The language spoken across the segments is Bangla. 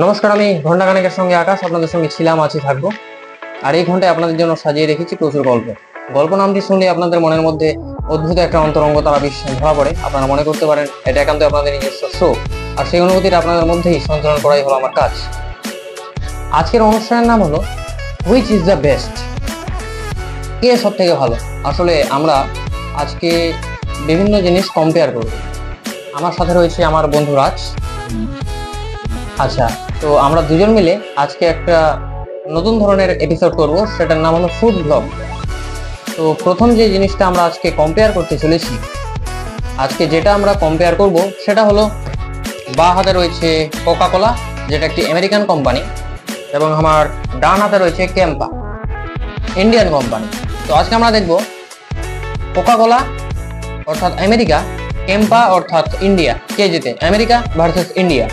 নমস্কার, আমি ঘন্টাখানেকের সঙ্গে আকাশ আপনাদের সঙ্গে ছিলাম, আছি, থাকবো। আর এই ঘন্টায় আপনাদের জন্য সাজিয়ে রেখেছি প্রচুর গল্প। গল্প নামটি শুনলে আপনাদের মনের মধ্যে অদ্ভুত একটা অন্তরঙ্গতার আবেশ ধরা পড়ে। আপনারা মনে করতে পারেন এটা একান্ত আপনাদের নিজস্ব শো, আর সেই অনুভূতিটা আপনাদের মধ্যেই সঞ্চালন করাই হলো আমার কাজ। আজকের অনুষ্ঠানের নাম হলো হুইচ ইজ দ্য বেস্ট, কে সব থেকে ভালো। আসলে আমরা আজকে বিভিন্ন জিনিস কম্পেয়ার করব। আমার সাথে রয়েছে আমার বন্ধু রাজ। আচ্ছা, তো আমরা দুজন মিলে আজকে একটা নতুন ধরনের এপিসোড করব, সেটার নাম হলো ফুড ব্লগ। তো প্রথম যে জিনিসটা আমরা আজকে কম্পেয়ার করতে চলেছি, আজকে যেটা আমরা কম্পেয়ার করব সেটা হলো বাঁ হাতে রয়েছে কোকা কোলা, যেটা একটি আমেরিকান কোম্পানি, এবং আমার ডান হাতে রয়েছে ক্যাম্পা, ইন্ডিয়ান কোম্পানি। তো আজকে আমরা দেখব কোকা কোলা অর্থাৎ আমেরিকা, ক্যাম্পা অর্থাৎ ইন্ডিয়া, কে জিতে, আমেরিকা ভার্সেস ইন্ডিয়া।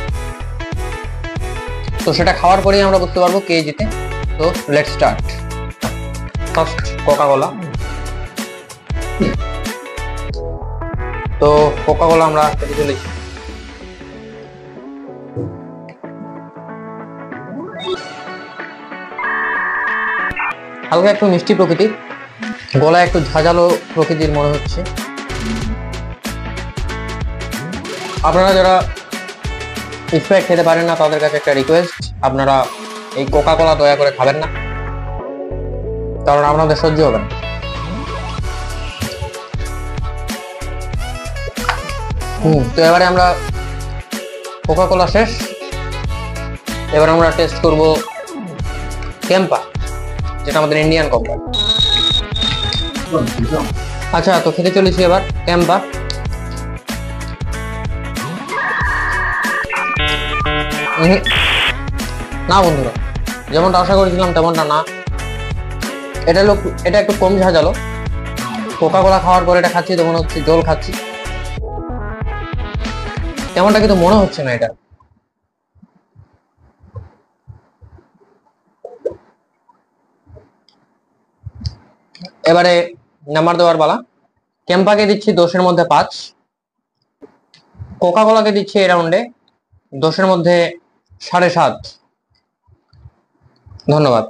তো সেটা খাওয়ার পরেই আমরা বুঝতে পারবো কে জিতে। তো let's start. First Coca Cola. তো কোকা কোলা আমরা খেতে চলেছি। হালকা একটু মিষ্টি প্রকৃতির, গলায় একটু ঝাঁঝালো প্রকৃতির মনে হচ্ছে। আপনারা যারা স্প্রাইট খেতে পারেন না তাদের কাছে একটা রিকোয়েস্ট, আপনারা এই কোকা কোলা দয়া করে খাবেন না, কারণ আপনাদের সহ্য হবে না। তো এবারে আমরা কোকা কোলা শেষ, এবার আমরা টেস্ট করব ক্যাম্পা, যেটা আমাদের ইন্ডিয়ান কোম্পানি। আচ্ছা, তো খেতে চলেছি এবার ক্যাম্পা। না বন্ধুরা, যেমনটা আশা করেছিলাম তেমনটা না। এটা একটু কম ঝাঁঝালো। কোকা কোলা খাওয়ার পর এটা খাচ্ছি তো মনে হচ্ছে জল খাচ্ছি, তেমনটা কিন্তু মনে হচ্ছে না এটা। এবারে নাম্বার দেওয়ার পালা। ক্যাম্পাকে দিচ্ছি 10-এর মধ্যে 5, কোকা কোলাকে দিচ্ছি এই রাউন্ডে 10-এর মধ্যে 7.5। ধন্যবাদ।